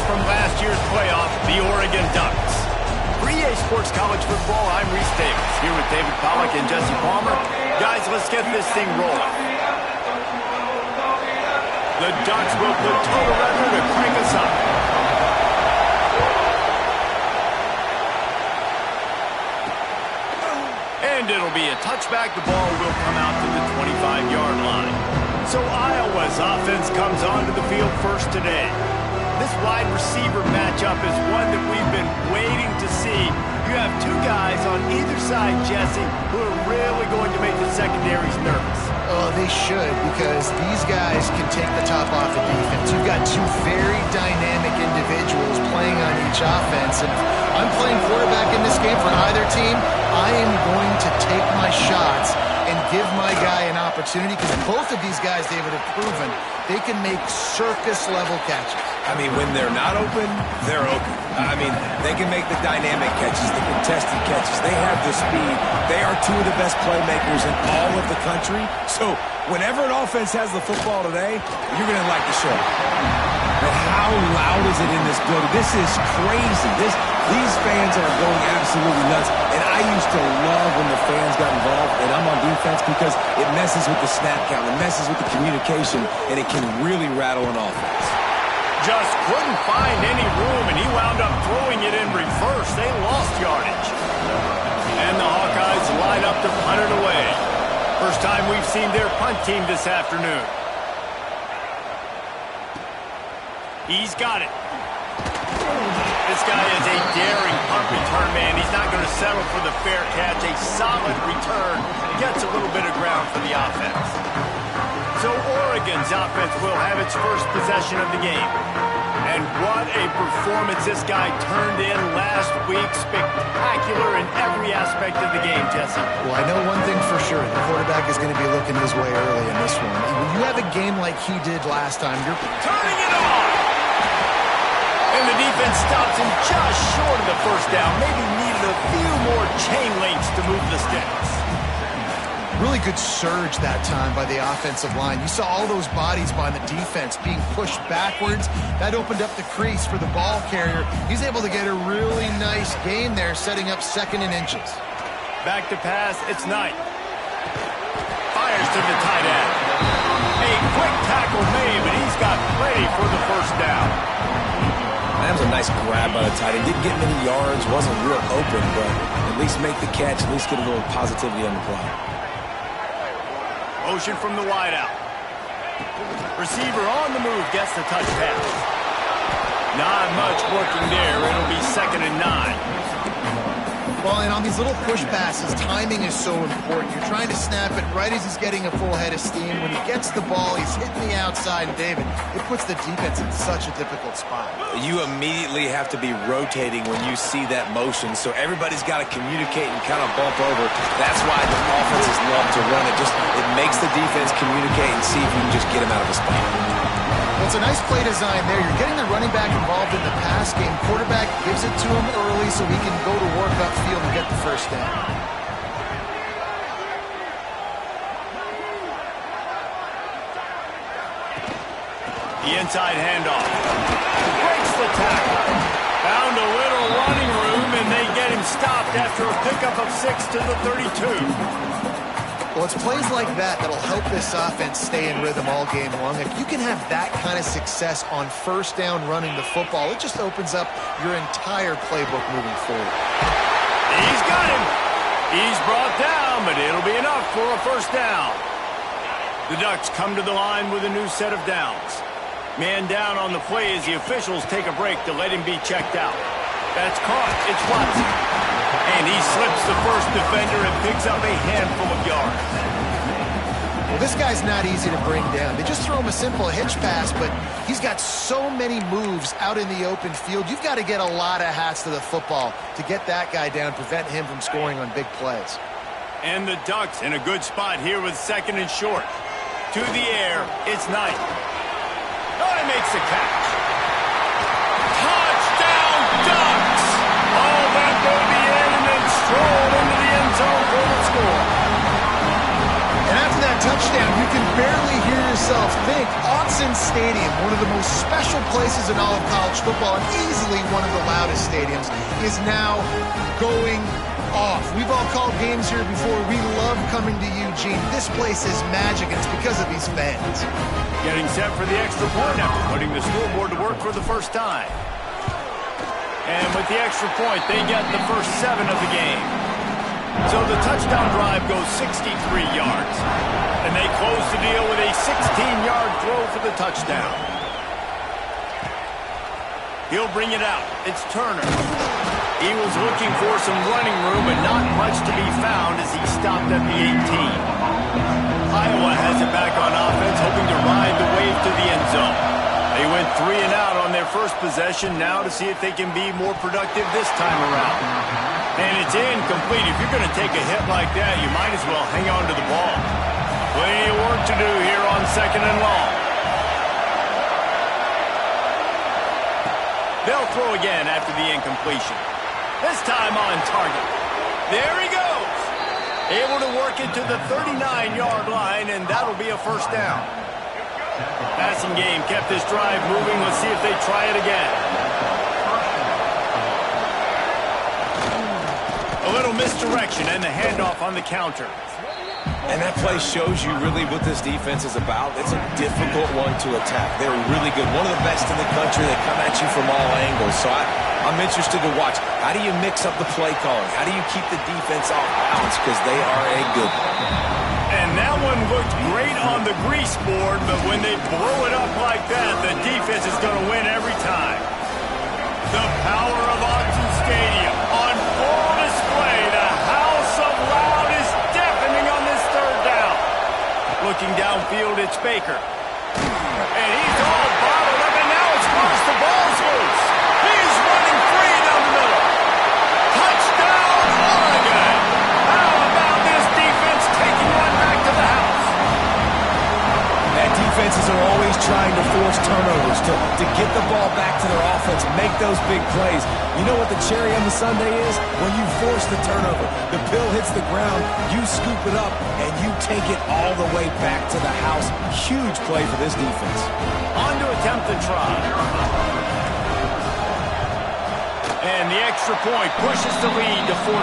from last year's playoff, the Oregon Ducks. For EA Sports College Football, I'm Reese Davis, here with David Pollack and Jesse Palmer. Guys, let's get this thing rolling. The Ducks will put total record to crank us up. And it'll be a touchback. The ball will come out to the 25-yard line. So Iowa's offense comes onto the field first today. This wide receiver matchup is one that we've been waiting to see. You have two guys on either side, Jesse, who are really going to make the secondaries nervous. Oh, they should, because these guys can take the top off the defense. You've got two very dynamic individuals playing on each offense. And if I'm playing quarterback in this game for either team, I am going to take my shots and give my guy an opportunity, because both of these guys, David, have proven they can make circus-level catches. I mean, when they're not open, they're open. I mean, they can make the dynamic catches, the contested catches. They have the speed. They are two of the best playmakers in all of the country. So whenever an offense has the football today, you're going to like the show. But how loud is it in this building? This is crazy. These fans are going absolutely nuts. And I used to love when the fans got involved, and I'm on defense, because it messes with the snap count, it messes with the communication, and it can really rattle an offense. Just couldn't find any room, and he wound up throwing it in reverse. They lost yardage. And the Hawkeyes line up to punt it away. First time we've seen their punt team this afternoon. He's got it. This guy is a daring punt return man. He's not going to settle for the fair catch. A solid return gets a little bit of ground for the offense. So Oregon's offense will have its first possession of the game. And what a performance this guy turned in last week. Spectacular in every aspect of the game, Jesse. Well, I know one thing for sure. The quarterback is going to be looking his way early in this one. When you have a game like he did last time, you're turning it on. And the defense stops him just short of the first down. Maybe needed a few more chain links to move the sticks. Really good surge that time by the offensive line. You saw all those bodies by the defense being pushed backwards. That opened up the crease for the ball carrier. He's able to get a really nice gain there, setting up 2nd and inches. Back to pass, it's Knight. Fires to the tight end. A quick tackle made, but he's got plenty for the first down. That was a nice grab by the tight end. Didn't get many yards, wasn't real open, but at least make the catch, at least get a little positivity on the play. Motion from the wideout. Receiver on the move gets the touch pass. Not much working there. It'll be 2nd and 9. Well, and on these little push passes, timing is so important. You're trying to snap it right as he's getting a full head of steam. When he gets the ball, he's hitting the outside, and David, it puts the defense in such a difficult spot. You immediately have to be rotating when you see that motion, so everybody's got to communicate and kind of bump over. That's why the offenses love to run it. It makes the defense communicate and see if you can just get him out of a spot. Well, it's a nice play design there. You're getting the running back involved in the pass game. Quarterback gives it to him early so he can go to work upfield and get the first down. The inside handoff. Breaks the tackle. Found a little running room, and they get him stopped after a pickup of 6 to the 32. Well, it's plays like that that'll help this offense stay in rhythm all game long. If you can have that kind of success on first down running the football, it just opens up your entire playbook moving forward. He's got him. He's brought down, but it'll be enough for a first down. The Ducks come to the line with a new set of downs. Man down on the play as the officials take a break to let him be checked out. That's caught. It's Watson. And he slips the first defender and picks up a handful of yards. Well, this guy's not easy to bring down. They just throw him a simple hitch pass, but he's got so many moves out in the open field. You've got to get a lot of hats to the football to get that guy down, prevent him from scoring on big plays. And the Ducks in a good spot here with 2nd and short. To the air, it's Knight. Oh, he makes the catch. Touchdown, Ducks! Oh, that will be in and then strolled into the end zone for the score. And after that touchdown, you can barely hear yourself, think Autzen Stadium, one of the most special places in all of college football and easily one of the loudest stadiums, is now going off. We've all called games here before. We love coming to Eugene. This place is magic, and it's because of these fans. Getting set for the extra point after putting the scoreboard to work for the first time. And with the extra point, they get the first 7 of the game. So the touchdown drive goes 63 yards. And they close the deal with a 16-yard throw for the touchdown. He'll bring it out. It's Turner. He was looking for some running room, but not much to be found as he stopped at the 18. Iowa has it back on offense, hoping to ride the wave to the end zone. They went 3 and out on their first possession, now to see if they can be more productive this time around. And it's incomplete. If you're going to take a hit like that, you might as well hang on to the ball. Plenty of work to do here on 2nd and long. They'll throw again after the incompletion. This time on target. There he goes. Able to work it to the 39-yard line, and that'll be a first down. Passing game kept this drive moving. Let's see if they try it again. A little misdirection and the handoff on the counter. And that play shows you really what this defense is about. It's a difficult one to attack. They're really good. One of the best in the country. They come at you from all angles. So I'm interested to watch. How do you mix up the play calling? How do you keep the defense off balance? Because they are a good one. And that one looked great on the grease board, but when they blow it up like that, the defense is going to win every time. The power of Autzen Stadium on full display. The house of loud is deafening on this third down. Looking downfield, it's Baker. And he's all bottled up, and now it's Burst. The ball's loose. He's running free down the middle. Touchdown, Oregon. How about this defense taking one back to the house? That defenses are always trying to force turnovers, to get the ball back to their offense, make those big plays. You know what the cherry on the sundae is? When you force the turnover, the pill hits the ground, you scoop it up, and you take it all the way back to the house. Huge play for this defense. On to attempt the try. And the extra point pushes the lead to 14.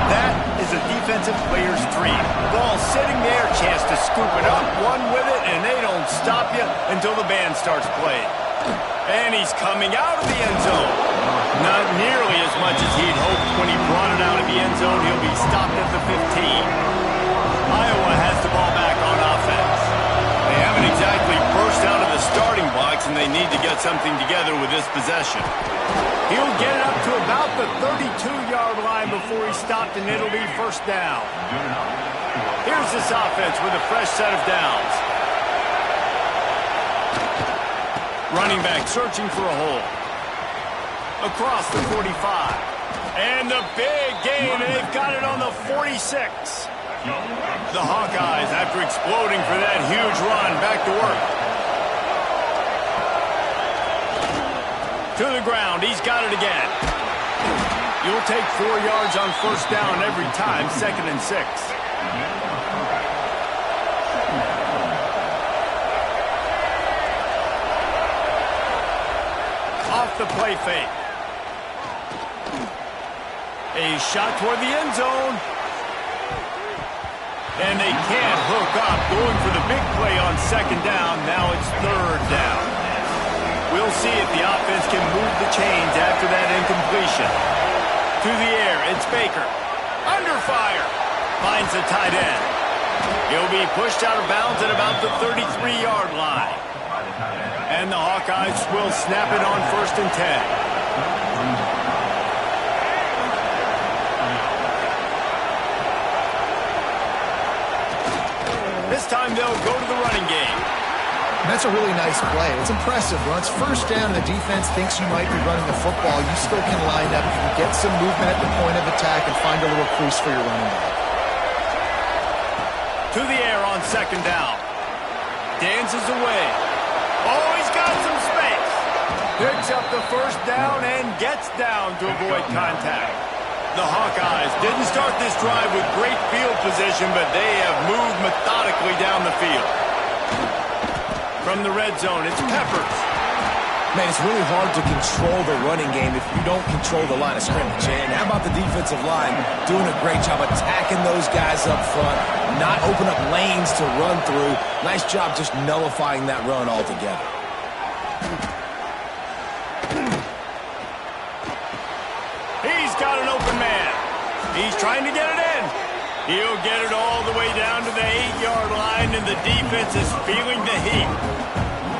That is a defensive player's dream. Ball sitting there, chance to scoop it up, one with it, and they don't stop you until the band starts playing. And he's coming out of the end zone. Not nearly as much as he'd hoped when he brought it out of the end zone. He'll be stopped at the 15. Iowa has the ball back on offense. They haven't exactly burst out of the starting blocks, and they need to get something together with this possession. He'll get it up to about the 32-yard line before he's stopped, and it'll be first down. Here's this offense with a fresh set of downs. Running back searching for a hole. Across the 45. And the big gain, they've got it on the 46. The Hawkeyes, after exploding for that huge run, back to work. To the ground, he's got it again. You'll take 4 yards on first down every time, 2nd and 6. Off the play fake. A shot toward the end zone. And they can't hook up, going for the big play on 2nd down. Now it's 3rd down. We'll see if the offense can move the chains after that incompletion. To the air, it's Baker. Under fire. Finds the tight end. He'll be pushed out of bounds at about the 33-yard line. And the Hawkeyes will snap it on 1st and 10. This time they'll go to the running game. That's a really nice play. It's impressive. Once first down and the defense thinks you might be running the football, you still can line up. You can get some movement at the point of attack and find a little crease for your running back. To the air on 2nd down. Dances away. Oh, he's got some space. Picks up the first down and gets down to avoid contact. The Hawkeyes didn't start this drive with great field position, but they have moved methodically down the field. From the red zone, it's Peppers. Man, it's really hard to control the running game if you don't control the line of scrimmage. And how about the defensive line doing a great job attacking those guys up front, not open up lanes to run through. Nice job just nullifying that run altogether. He's got an open man. He's trying to get it in. He'll get it all the way down to the 8-yard line, and the defense is feeling the heat.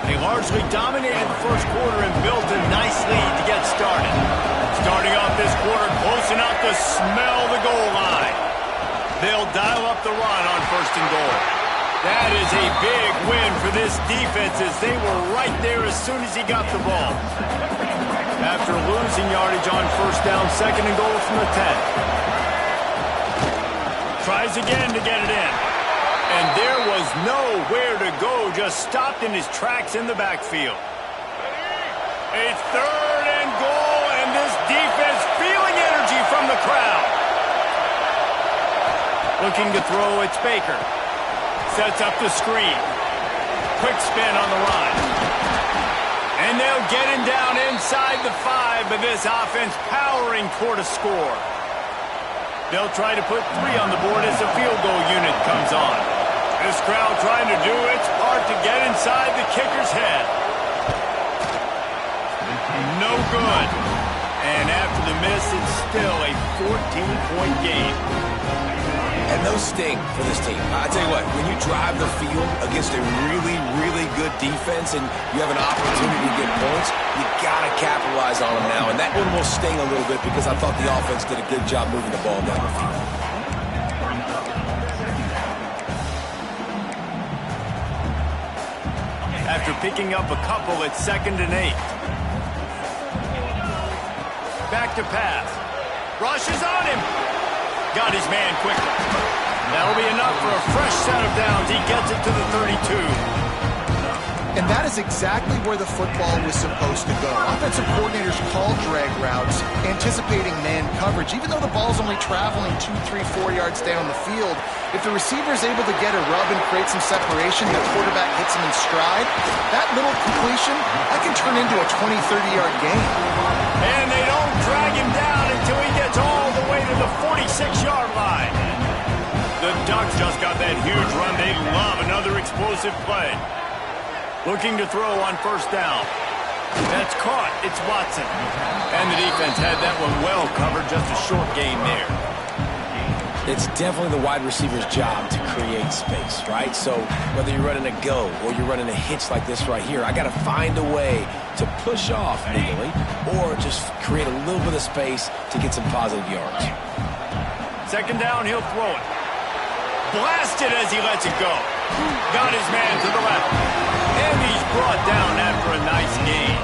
They largely dominated the first quarter and built a nice lead to get started. Starting off this quarter close enough to smell the goal line. They'll dial up the run on 1st and goal. That is a big win for this defense as they were right there as soon as he got the ball. After losing yardage on 1st down, 2nd and goal from the 10. Tries again to get it in. And there was nowhere to go, just stopped in his tracks in the backfield. A 3rd and goal, and this defense feeling energy from the crowd. Looking to throw, it's Baker. Sets up the screen. Quick spin on the run. And they'll get him down inside the 5, but this offense powering toward a score. They'll try to put 3 on the board as the field goal unit comes on. This crowd trying to do its part to get inside the kicker's head. No good. And after the miss, it's still a 14-point game. And those sting for this team. I tell you what, when you drive the field against a really, really good defense and you have an opportunity to get points, you got to capitalize on them now. And that one will sting a little bit because I thought the offense did a good job moving the ball down the field. After picking up a couple, it's 2nd and 8. Back to pass. Rush is on him. Got his man quickly. That'll be enough for a fresh set of downs. He gets it to the 32. And that is exactly where the football was supposed to go. Offensive coordinators called drag routes, anticipating man coverage. Even though the ball's only traveling 2, 3, 4 yards down the field, if the receiver is able to get a rub and create some separation, the quarterback hits him in stride, that little completion, that can turn into a 20, 30-yard gain. And they don't drag him down until he gets all the way to the 46-yard line. The Ducks just got that huge run. They love another explosive play. Looking to throw on 1st down. That's caught. It's Watson. And the defense had that one well covered. Just a short game there. It's definitely the wide receiver's job to create space, right? So whether you're running a go or you're running a hitch like this right here, I got to find a way to push off legally or just create a little bit of space to get some positive yards. 2nd down, he'll throw it. Blasted as he lets it go. Got his man to the left. And he's brought down after a nice gain.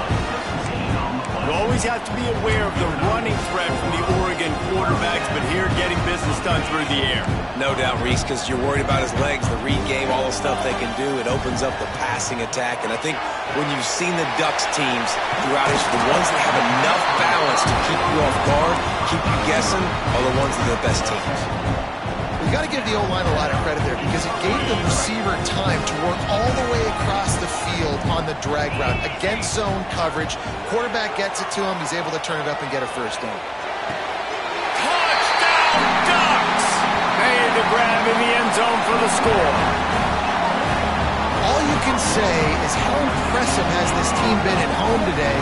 You always have to be aware of the running threat from the Oregon quarterbacks, but here getting business done through the air. No doubt, Reese, because you're worried about his legs, the read game, all the stuff they can do. It opens up the passing attack. And I think when you've seen the Ducks teams throughout history, the ones that have enough balance to keep you off guard, keep you guessing, are the ones that are the best teams. We've got to give the O-line a lot of credit there because it gave the receiver time to work all the way across the field on the drag route against zone coverage. Quarterback gets it to him. He's able to turn it up and get a 1st down. Touchdown, Ducks! Made the grab in the end zone for the score. All you can say is how impressive has this team been at home today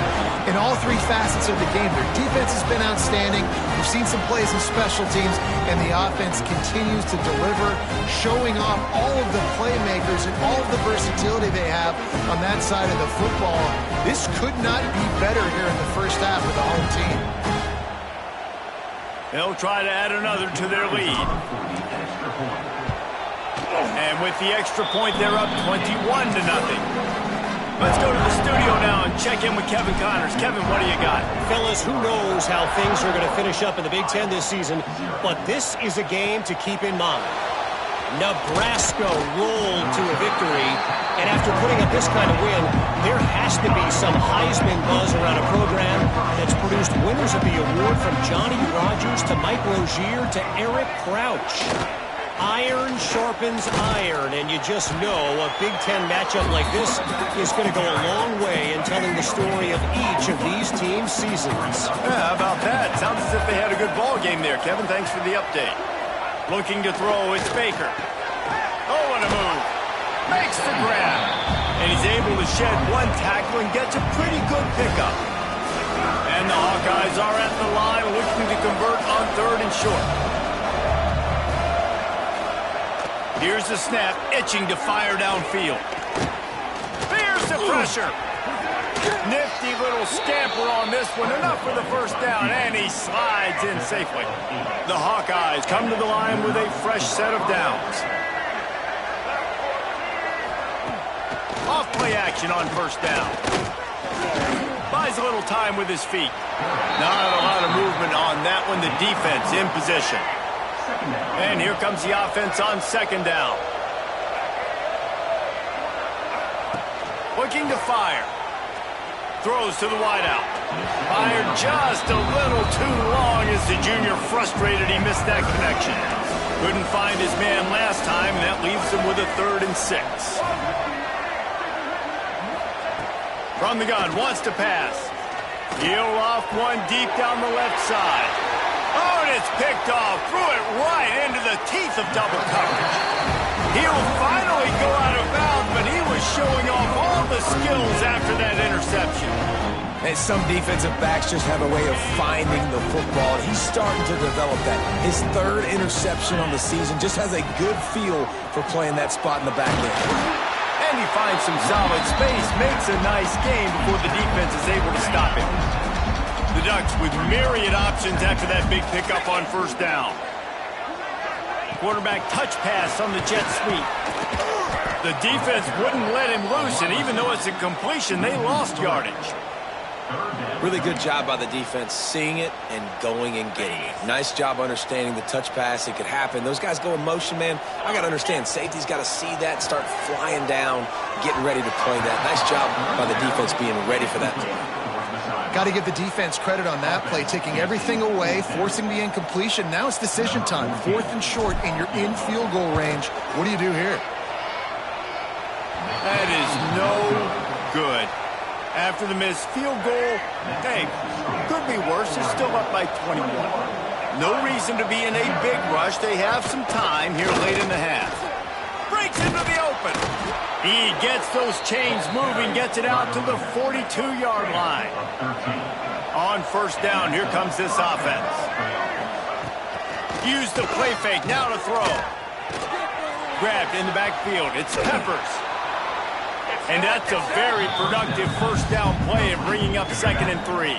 in all 3 facets of the game. Their defense has been outstanding. We've seen some plays in special teams, and the offense continues to deliver, showing off all of the playmakers and all of the versatility they have on that side of the football. This could not be better here in the first half of the home team. They'll try to add another to their lead. And with the extra point, they're up 21-0. Let's go to the studio now and check in with Kevin Connors. Kevin, what do you got? Fellas, who knows how things are going to finish up in the Big Ten this season, but this is a game to keep in mind. Nebraska rolled to a victory, and after putting up this kind of win, there has to be some Heisman buzz around a program that's produced winners of the award from Johnny Rodgers to Mike Rozier to Eric Crouch. Iron sharpens iron, and you just know a Big Ten matchup like this is going to go a long way in telling the story of each of these teams' seasons. Yeah, how about that? Sounds as if they had a good ball game there, Kevin. Thanks for the update. Looking to throw, it's Baker. Oh, what a move. Makes the grab. And he's able to shed one tackle and gets a pretty good pickup. And the Hawkeyes are at the line looking to convert on 3rd and short. Here's the snap, itching to fire downfield. There's the pressure. Nifty little scamper on this one. Enough for the first down, and he slides in safely. The Hawkeyes come to the line with a fresh set of downs. Off play action on 1st down. Buys a little time with his feet. Not a lot of movement on that one. The defense in position. And here comes the offense on 2nd down. Looking to fire. Throws to the wideout. Fired just a little too long as the junior frustrated he missed that connection. Couldn't find his man last time, and that leaves him with a 3rd and 6. From the gun, wants to pass. He'll off one deep down the left side. Oh, and it's picked off. Threw it right into the teeth of double coverage. He'll finally go out of bounds, but he was showing off all the skills after that interception. And some defensive backs just have a way of finding the football. He's starting to develop that. His 3rd interception on the season, just has a good feel for playing that spot in the back end. And he finds some solid space, makes a nice game before the defense is able to stop him. The Ducks with myriad options after that big pickup on 1st down. Quarterback touch pass on the jet sweep. The defense wouldn't let him loose, and even though it's a completion, they lost yardage. Really good job by the defense, seeing it and going and getting it. Nice job understanding the touch pass. It could happen. Those guys go in motion, man. I got to understand, safety's got to see that, start flying down, getting ready to play that. Nice job by the defense being ready for that play. Got to give the defense credit on that play, taking everything away, forcing the incompletion. Now it's decision time. 4th and short, and you're in field goal range. What do you do here? That is no good. After the missed field goal, hey, could be worse. They're still up by 21. No reason to be in a big rush. They have some time here late in the half. Breaks into the open. He gets those chains moving, gets it out to the 42-yard line. On 1st down, here comes this offense. Use the play fake, now to throw. Grabbed in the backfield, it's Peppers. And that's a very productive 1st down play and bringing up 2nd and 3.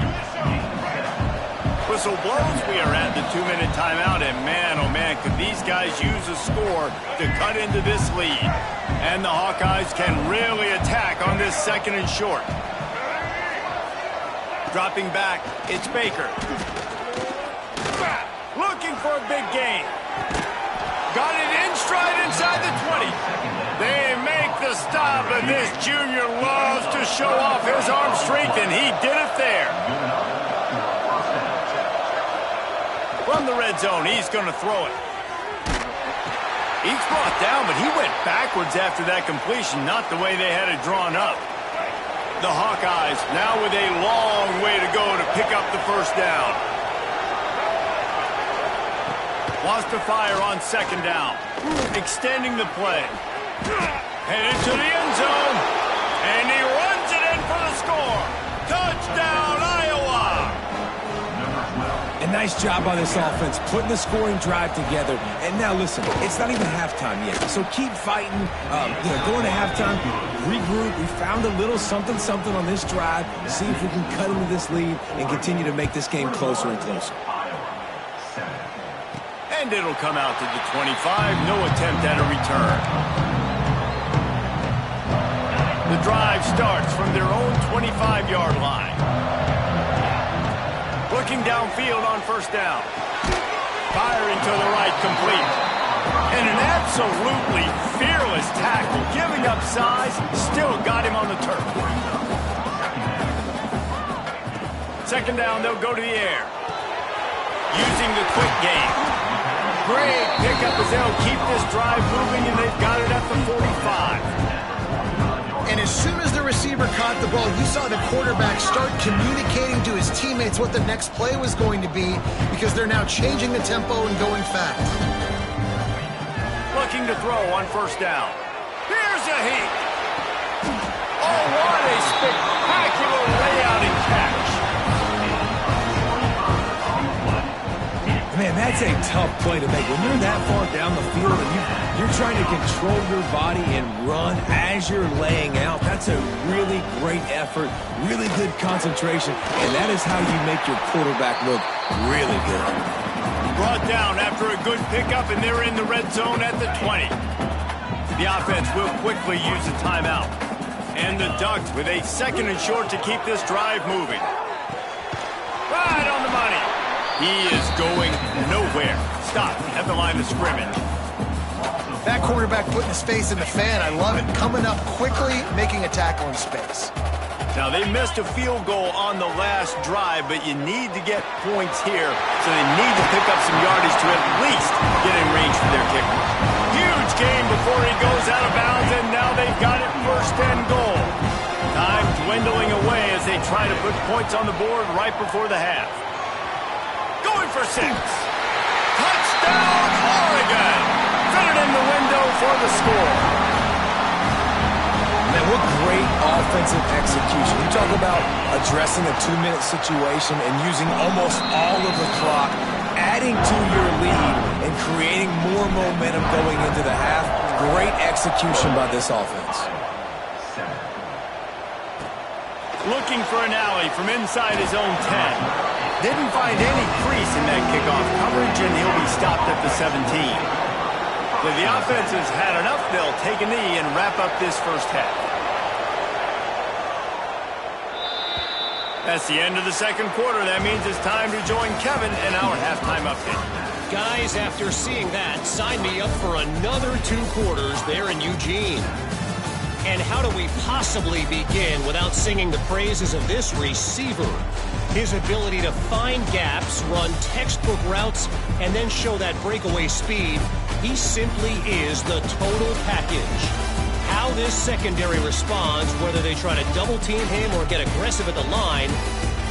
Whistle blows, we are at the 2-minute timeout, and man, oh man, could these guys use a score to cut into this lead. And the Hawkeyes can really attack on this 2nd and short. Dropping back, it's Baker. Looking for a big gain. Got it in stride inside the 20. They make the stop, and this junior loves to show off his arm strength, and he did it there. From the red zone, he's going to throw it. He's brought down, but he went backwards after that completion, not the way they had it drawn up. The Hawkeyes now with a long way to go to pick up the 1st down. Wants to fire on 2nd down. Extending the play. Headed to the end zone. And he runs it in for the score. Touchdown, Iowa! And nice job by this offense, putting the scoring drive together. And now listen, it's not even halftime yet. So keep fighting, going to halftime, regroup. We found a little something on this drive. See if we can cut into this lead and continue to make this game closer and closer. And it'll come out to the 25. No attempt at a return. The drive starts from their own 25-yard line. Looking downfield on 1st down. Firing to the right, complete. And an Absolutely fearless tackle. Giving up size, still got him on the turf. Second down, they'll go to the air. Using the quick game. Great pickup as they'll keep this drive moving, and they've got it at the 45. And as soon as the receiver caught the ball, you saw the quarterback start communicating to his teammates what the next play was going to be, because they're now changing the tempo and going fast. Looking to throw on first down. Here's a heat. Oh, what a spectacular layout and catch. Man, that's a tough play to make. When you're that far down the field and you're trying to control your body and run as you're laying out, that's a really great effort, really good concentration, and that is how you make your quarterback look really good. Brought down after a good pickup, and they're in the red zone at the 20. The offense will quickly use a timeout. And the Ducks with a second and short to keep this drive moving. Right on the money. He is going nowhere. Stop at the line of scrimmage. That quarterback putting his face in the fan, I love it. Coming up quickly, making a tackle in space. Now, they missed a field goal on the last drive, but you need to get points here, so they need to pick up some yardage to at least get in range for their kicker. Huge game before he goes out of bounds, and now they've got it first and goal. Time dwindling away as they try to put points on the board right before the half. Going for 6. Touchdown, Oregon! Fit it in the window for the score. Man, what great offensive execution. You talk about addressing a 2-minute situation and using almost all of the clock, adding to your lead and creating more momentum going into the half. Great execution by this offense. Looking for an alley from inside his own 10. Didn't find any crease in that kickoff coverage, and he'll be stopped at the 17. If the offense has had enough, they'll take a knee and wrap up this first half. That's the end of the second quarter. That means it's time to join Kevin in our halftime update. Guys, after seeing that, sign me up for another 2 quarters there in Eugene. And how do we possibly begin without singing the praises of this receiver? His ability to find gaps, run textbook routes, and then show that breakaway speed. He simply is the total package. How this secondary responds, whether they try to double-team him or get aggressive at the line,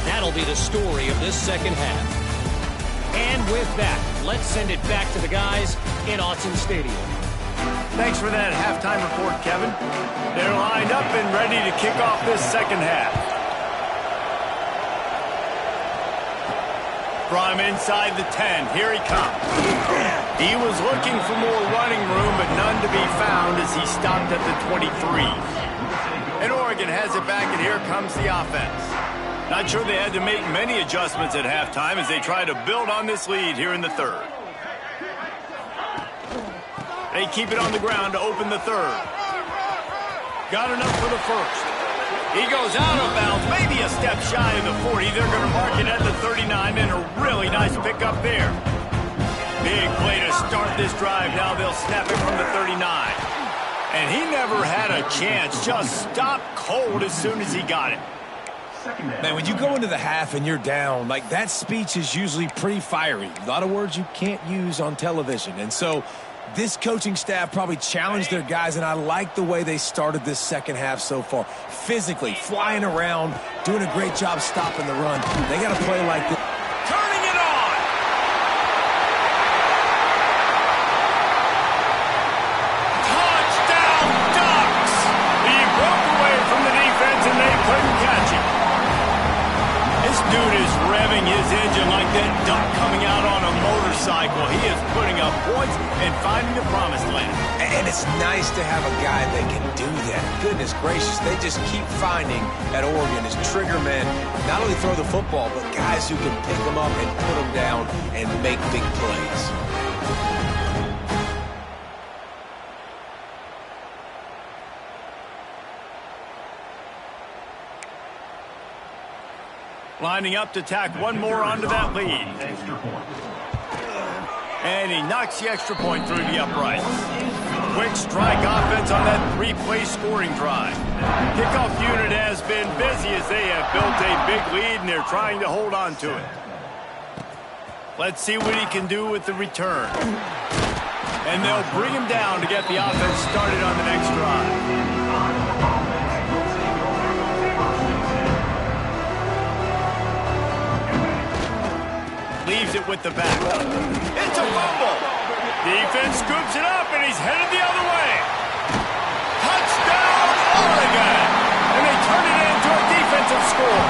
that'll be the story of this second half. And with that, let's send it back to the guys in Autzen Stadium. Thanks for that halftime report, Kevin. They're lined up and ready to kick off this second half. From inside the 10, here he comes. He was looking for more running room, but none to be found as he stopped at the 23. And Oregon has it back, and here comes the offense. Not sure they had to make many adjustments at halftime as they try to build on this lead here in the third. They keep it on the ground to open the third. Got enough for the first. He goes out of bounds, maybe a step shy of the 40. They're going to mark it at the 39, and a really nice pickup there. Big play to start this drive. Now they'll snap it from the 39. And he never had a chance. Just stopped cold as soon as he got it. Man, when you go into the half and you're down, like that speech is usually pretty fiery. A lot of words you can't use on television. And so this coaching staff probably challenged their guys, and I like the way they started this second half so far. Physically, flying around, doing a great job stopping the run. They got to play like this. Turning it on! Touchdown, Ducks! He broke away from the defense, and they couldn't catch him. This dude is revving his engine like that duck coming out on a motorcycle. He is putting up points and finding the promised land. And it's nice to have a guy that can do that. Goodness gracious, they just keep finding at Oregon as trigger men, not only throw the football, but guys who can pick them up and put them down and make big plays. Lining up to tack one more onto that lead. And he knocks the extra point through the upright. quick strike offense on that 3-play scoring drive. Kickoff unit has been busy as they have built a big lead, and they're trying to hold on to it. Let's see what he can do with the return. And they'll bring him down to get the offense started on the next drive. Leaves it with the back. It's a fumble. Defense scoops it up, and he's headed the other way. Touchdown, Oregon! And they turn it into a defensive score.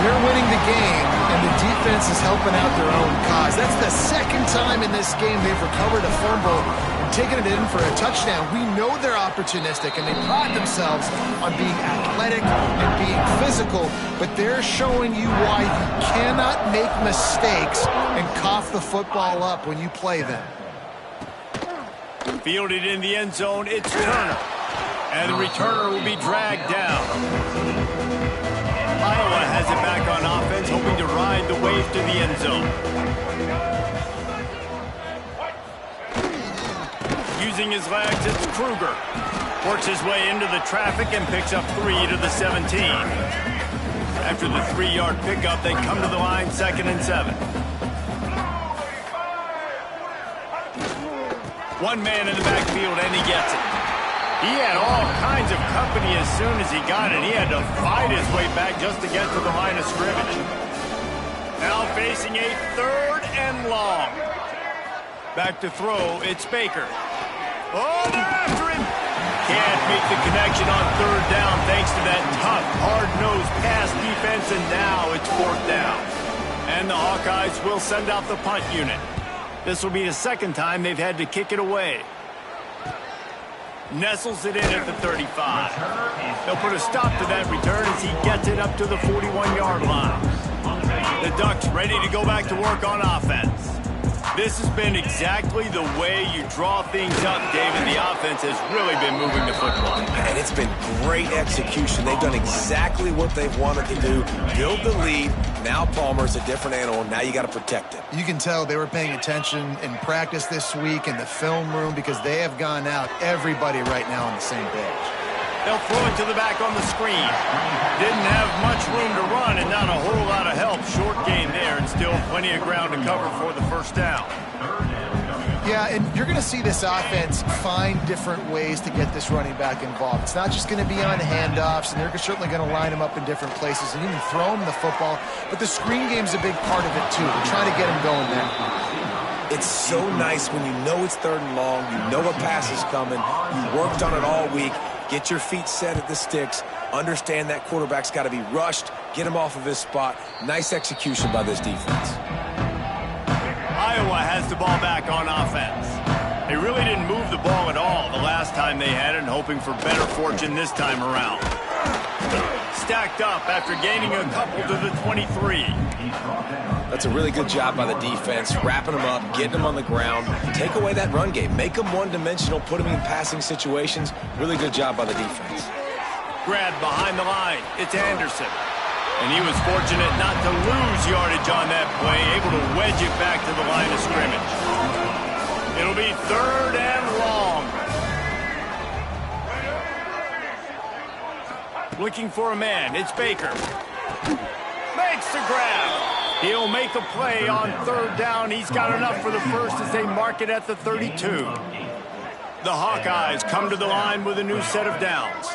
They're winning the game, and the defense is helping out their own cause. That's the second time in this game they've recovered a fumble and taken it in for a touchdown. We know they're opportunistic, and they pride themselves on being athletic and being physical, but they're showing you why you cannot make mistakes and cough the football up when you play them. Fielded in the end zone, it's Turner. And the returner will be dragged down. Iowa has it back on offense, hoping to ride the wave to the end zone. Using his legs, it's Kruger. Works his way into the traffic and picks up 3 to the 17. After the 3-yard pickup, they come to the line 2nd and 7. One man in the backfield, and he gets it. He had all kinds of company as soon as he got it. He had to fight his way back just to get to the line of scrimmage. Now facing a 3rd and long. Back to throw, it's Baker. Oh, they're after him. Can't make the connection on 3rd down thanks to that tough, hard-nosed pass defense, and now it's 4th down. And the Hawkeyes will send out the punt unit. This will be the 2nd time they've had to kick it away. Nestles it in at the 35. They'll put a stop to that return as he gets it up to the 41-yard line. The Ducks ready to go back to work on offense. This has been exactly the way you draw things up, David. The offense has really been moving the football. And it's been great execution. They've done exactly what they've wanted to do. Build the lead. Now Palmer's a different animal. Now you got to protect it. You can tell they were paying attention in practice this week in the film room because they have gone out, everybody right now on the same page. They'll throw it to the back on the screen. Didn't have much room to run and not a whole lot of help. Short gain there and still plenty of ground to cover for the 1st down. Yeah, and you're going to see this offense find different ways to get this running back involved. It's not just going to be on handoffs, and they're certainly going to line him up in different places and even throw him the football. But the screen game's a big part of it, too. They're trying to get him going there. It's so nice when you know it's 3rd and long, you know a pass is coming, you worked on it all week, get your feet set at the sticks, understand that quarterback's got to be rushed, get him off of his spot. Nice execution by this defense. Iowa has the ball back on offense. They really didn't move the ball at all the last time they had it, and hoping for better fortune this time around. Stacked up after gaining a couple to the 23. That's a really good job by the defense, wrapping them up, getting them on the ground. Take away that run game. Make them one-dimensional, put them in passing situations. Really good job by the defense. Grabbed behind the line. It's Anderson. And he was fortunate not to lose yardage on that play, able to wedge it back to the line of scrimmage. It'll be 3rd and long. Looking for a man. It's Baker. Makes the grab. He'll make a play on 3rd down. He's got enough for the 1st as they mark it at the 32. The Hawkeyes come to the line with a new set of downs.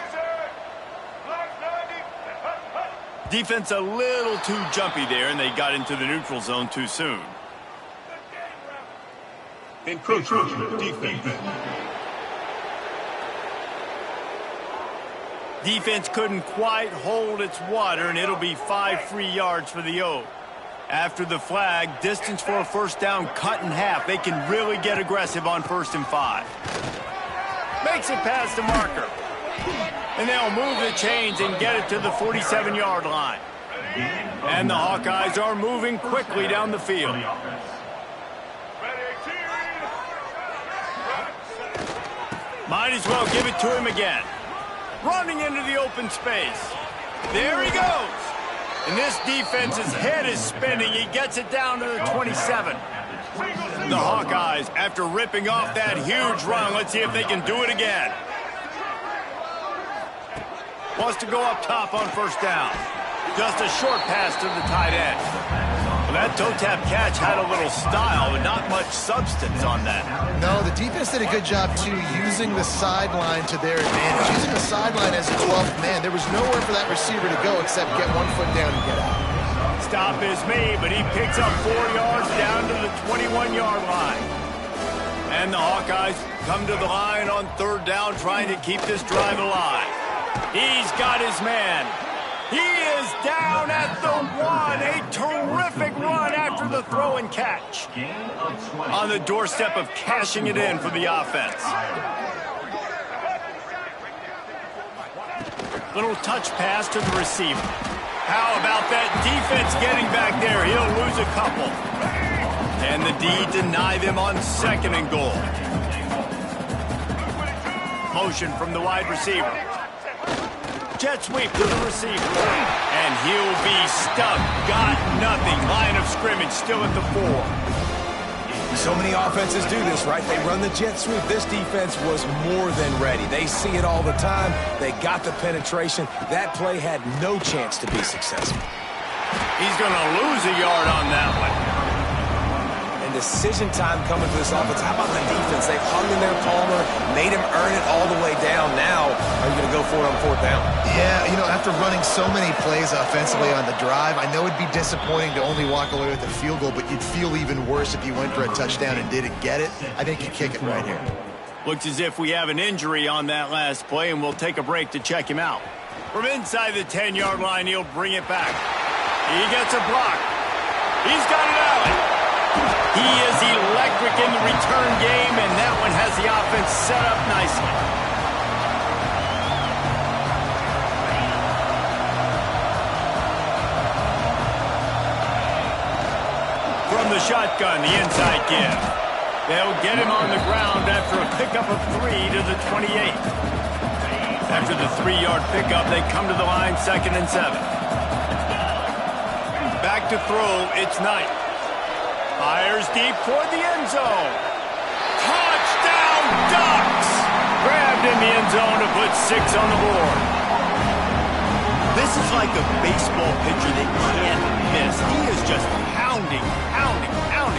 Defense a little too jumpy there, and they got into the neutral zone too soon. Encroachment defense. Defense couldn't quite hold its water, and it'll be 5 free yards for the O. After the flag, distance for a 1st down cut in half. They can really get aggressive on 1st and 5. Makes it past the marker. And they'll move the chains and get it to the 47-yard line. And the Hawkeyes are moving quickly down the field. Might as well give it to him again. Running into the open space. There he goes. And this defense's head is spinning. He gets it down to the 27. The Hawkeyes, after ripping off that huge run, let's see if they can do it again. Wants to go up top on first down. Just a short pass to the tight end. Well, that toe-tap catch had a little style, but not much substance on that. No, the defense did a good job, too, using the sideline to their advantage. Using the sideline as a 12th man. There was nowhere for that receiver to go except get 1 foot down and get out. Stop is made, but he picks up 4 yards down to the 21-yard line. And the Hawkeyes come to the line on third down, trying to keep this drive alive. He's got his man. He is down at the 1. A terrific run after the throw and catch. On the doorstep of cashing it in for the offense. Little touch pass to the receiver. How about that defense getting back there? He'll lose a couple. And the D deny them on 2nd and goal. Motion from the wide receiver. Jet sweep to the receiver. And he'll be stuck. Got nothing. Line of scrimmage still at the 4. So many offenses do this, right? They run the jet sweep. This defense was more than ready. They see it all the time. They got the penetration. That play had no chance to be successful. He's going to lose a yard on that one. And decision time coming for this offense. How about the defense? They've hung in there, Palmer, made him earn it all the way down. Now, are you going to go for it on 4th down? Yeah, you know, after running so many plays offensively on the drive, I know it'd be disappointing to only walk away with a field goal, but you'd feel even worse if you went for a touchdown and didn't get it. I think you kick it right here. Looks as if we have an injury on that last play, and we'll take a break to check him out. From inside the 10-yard line, he'll bring it back. He gets a block. He's got it out. He is electric in the return game, and that one has the offense set up nicely. From the shotgun, the inside give. They'll get him on the ground after a pickup of 3 to the 28. After the 3-yard pickup, they come to the line 2nd and 7. Back to throw, it's Knight. Fires deep toward the end zone. Touchdown, Ducks! Grabbed in the end zone to put 6 on the board. This is like a baseball pitcher that can't miss. He is just pounding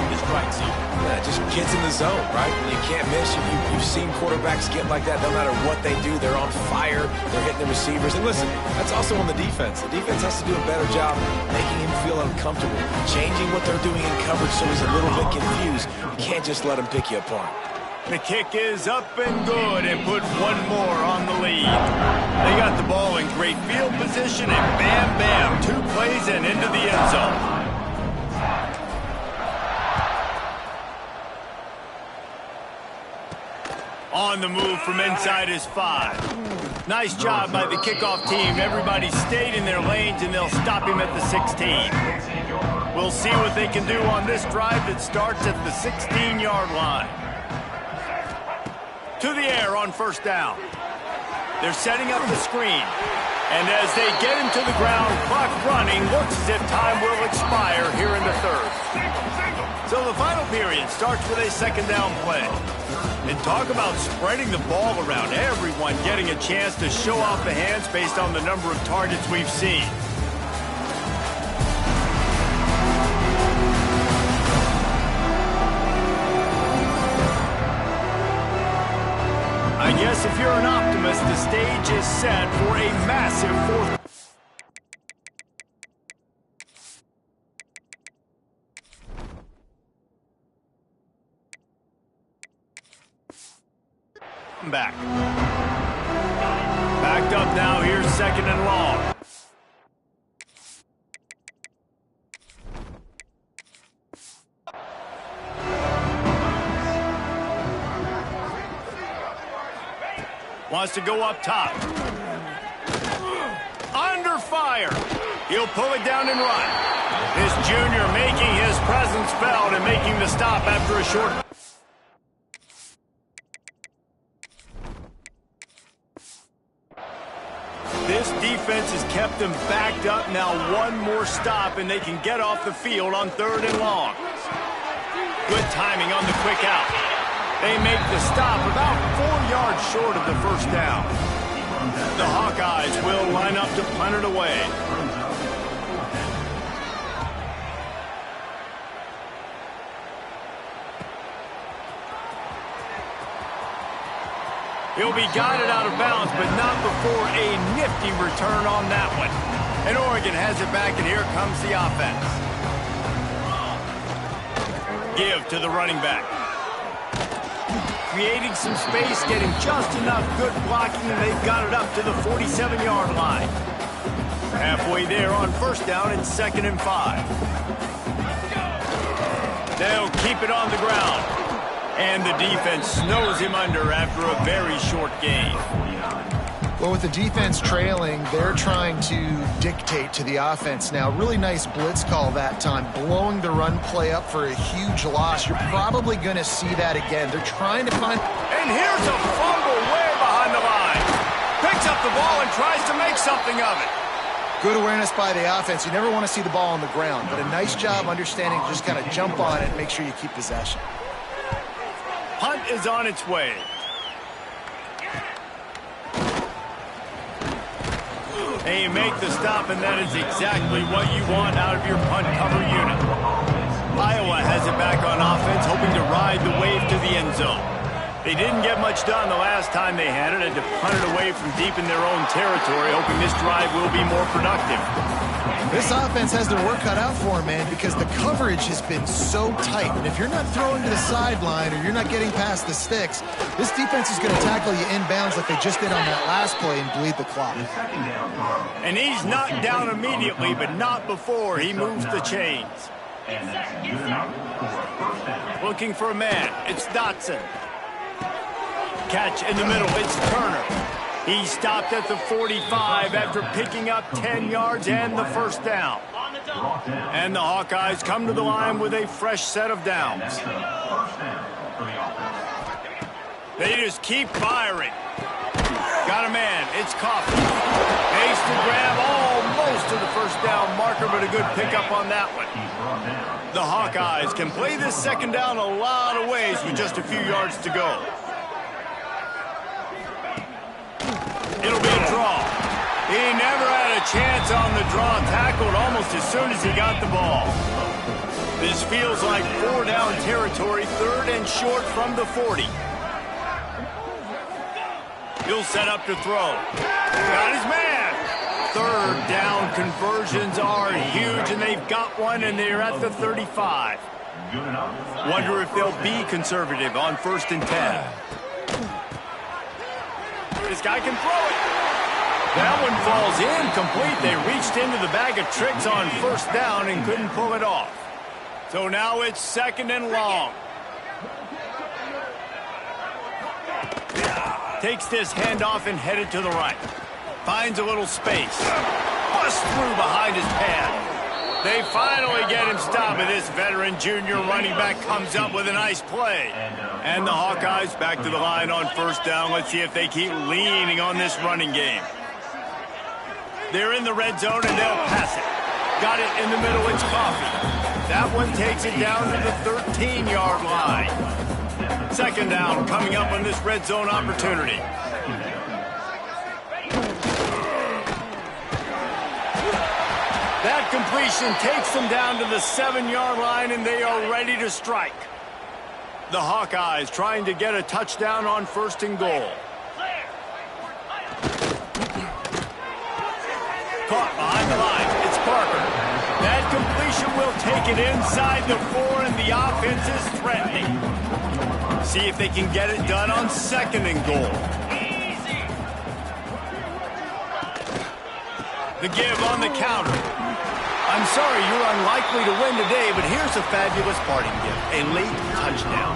the strike zone. Yeah, just gets in the zone, right? When you can't miss, you've seen quarterbacks get like that. No matter what they do, they're on fire. They're hitting the receivers. And listen, that's also on the defense. The defense has to do a better job making him feel uncomfortable, changing what they're doing in coverage so he's a little bit confused. You can't just let him pick you apart. The kick is up and good, and put 1 more on the lead. They got the ball in great field position, and bam, 2 plays and into the end zone. On the move from inside is 5. Nice job by the kickoff team. Everybody stayed in their lanes, and they'll stop him at the 16. We'll see what they can do on this drive that starts at the 16-yard line. To the air on first down. They're setting up the screen. And as they get him to the ground, clock running, looks as if time will expire here in the 3rd. So the final period starts with a 2nd down play. And talk about spreading the ball around, everyone getting a chance to show off the hands based on the number of targets we've seen. I guess if you're an optimist, the stage is set for a massive 4th. Back. Backed up now. Here's 2nd and long. Wants to go up top. Under fire. He'll pull it down and run. This junior making his presence felt and making the stop after a short. This defense has kept them backed up. Now 1 more stop, and they can get off the field on 3rd and long. Good timing on the quick out. They make the stop about 4 yards short of the first down. The Hawkeyes will line up to punt it away. He'll be guided out of bounds, but not before a nifty return on that one. And Oregon has it back, and here comes the offense. Give to the running back. Creating some space, getting just enough good blocking, and they've got it up to the 47-yard line. Halfway there on first down and 2nd and 5. They'll keep it on the ground. And the defense snows him under after a very short gain. Well, with the defense trailing, they're trying to dictate to the offense now. Really nice blitz call that time, blowing the run play up for a huge loss. You're probably going to see that again. They're trying to find... And here's a fumble way behind the line. Picks up the ball and tries to make something of it. Good awareness by the offense. You never want to see the ball on the ground, but a nice job understanding to just kind of jump on it and make sure you keep possession. Punt is on its way. They make the stop, and that is exactly what you want out of your punt cover unit. Iowa has it back on offense, hoping to ride the wave to the end zone. They didn't get much done the last time they had it, and to punt it away from deep in their own territory, hoping this drive will be more productive. This offense has their work cut out for them, man, because the coverage has been so tight. And if you're not throwing to the sideline or you're not getting past the sticks, this defense is going to tackle you inbounds like they just did on that last play and bleed the clock. And he's knocked down immediately, but not before he moves the chains. Looking for a man. It's Dotson. Catch in the middle. It's Turner. He stopped at the 45 after picking up 10 yards and the first down. And the Hawkeyes come to the line with a fresh set of downs. They just keep firing. Got a man. It's Coffey. Ace to grab almost to the first down marker, but a good pickup on that one. The Hawkeyes can play this second down a lot of ways with just a few yards to go. It'll be a draw. He never had a chance on the draw, tackled almost as soon as he got the ball. This feels like 4-down territory, 3rd and short from the 40. He'll set up to throw. Got his man. 3rd down conversions are huge, and they've got one, and they're at the 35. Wonder if they'll be conservative on 1st and 10. This guy can throw it. That one falls incomplete. They reached into the bag of tricks on 1st down and couldn't pull it off. So now it's 2nd and long. Takes this handoff and headed to the right. Finds a little space. Busts through behind his pad. They finally get him stopped, and this veteran junior running back comes up with a nice play. And the Hawkeyes back to the line on 1st down. Let's see if they keep leaning on this running game. They're in the red zone, and they'll pass it. Got it in the middle. It's Coffey. That one takes it down to the 13-yard line. 2nd down coming up on this red zone opportunity. That completion takes them down to the 7-yard line, and they are ready to strike. The Hawkeyes trying to get a touchdown on 1st and goal. Caught behind the line. It's Parker. That completion will take it inside the 4, and the offense is threatening. See if they can get it done on 2nd and goal. The give on the counter. I'm sorry you're unlikely to win today, but here's a fabulous parting gift, a late touchdown.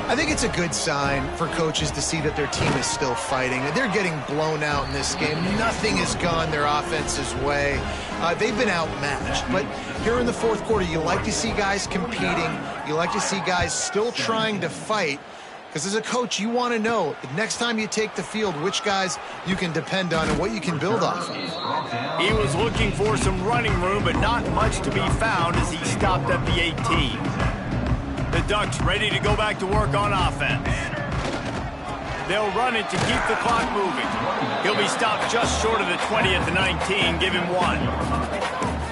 I think it's a good sign for coaches to see that their team is still fighting. They're getting blown out in this game. Nothing has gone their offense's way. They've been outmatched. But here in the 4th quarter, you like to see guys competing. You like to see guys still trying to fight. Because as a coach, you want to know the next time you take the field, which guys you can depend on and what you can build off of. He was looking for some running room, but not much to be found as he stopped at the 18. The Ducks ready to go back to work on offense. They'll run it to keep the clock moving. He'll be stopped just short of the 20 at the 19. Give him 1.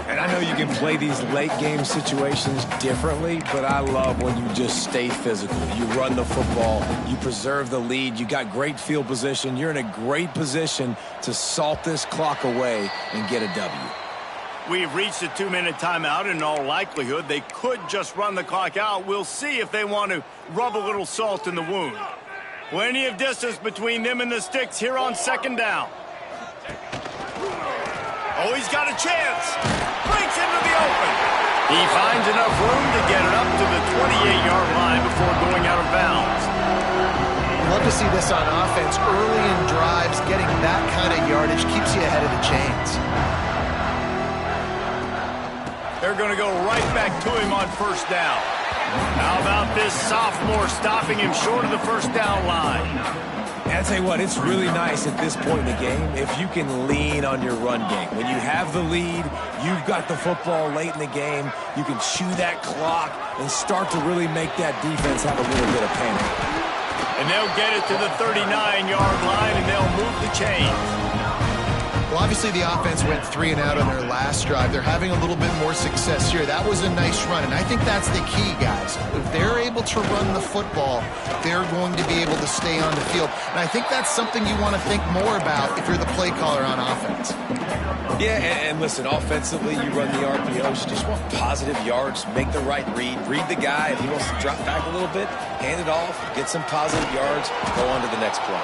And I know you can play these late-game situations differently, but I love when you just stay physical. You run the football, you preserve the lead, you got great field position, you're in a great position to salt this clock away and get a W. We've reached a 2-minute timeout. In all likelihood, they could just run the clock out. We'll see if they want to rub a little salt in the wound. Plenty of distance between them and the sticks here on 2nd down. Oh, he's got a chance. Breaks into the open. He finds enough room to get it up to the 28-yard line before going out of bounds. Love to see this on offense. Early in drives, getting that kind of yardage keeps you ahead of the chains. They're going to go right back to him on 1st down. How about this sophomore stopping him short of the 1st down line? And I tell you what, it's really nice at this point in the game if you can lean on your run game. When you have the lead, you've got the football late in the game, you can chew that clock and start to really make that defense have a little bit of panic. And they'll get it to the 39-yard line, and they'll move the chains. Well, obviously the offense went 3 and out on their last drive. They're having a little bit more success here. That was a nice run, and I think that's the key, guys. If they're able to run the football, they're going to be able to stay on the field. And I think that's something you want to think more about if you're the play caller on offense. Yeah, and listen, offensively, you run the RPOs. You just want positive yards, make the right read the guy. If he wants to drop back a little bit, hand it off, get some positive yards, go on to the next play.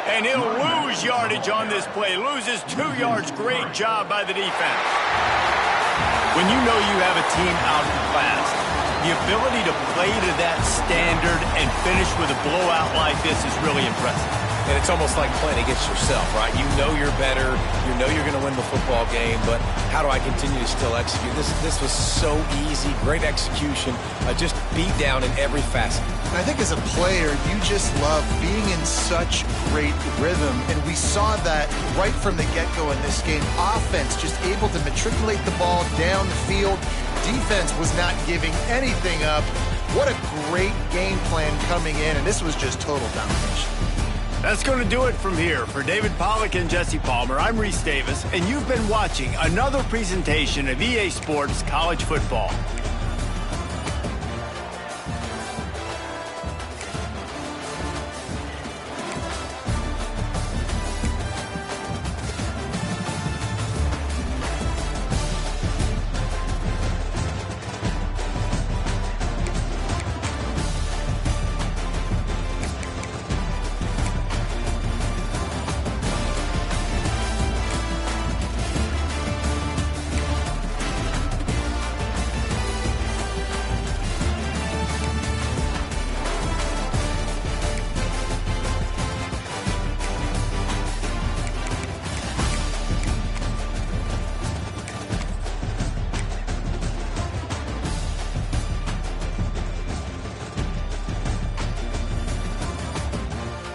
And he'll lose yardage on this play. Loses 2 yards. Great job by the defense. When you know you have a team outclassed, the ability to play to that standard and finish with a blowout like this is really impressive. And it's almost like playing against yourself, right? You know you're better. You know you're going to win the football game, but how do I continue to still execute? This was so easy. Great execution. Just beat down in every facet. And I think as a player, you just love being in such great rhythm. And we saw that right from the get-go in this game. Offense just able to matriculate the ball down the field. Defense was not giving anything up. What a great game plan coming in, and this was just total domination. That's going to do it from here. For David Pollack and Jesse Palmer, I'm Reese Davis, and you've been watching another presentation of EA Sports College Football.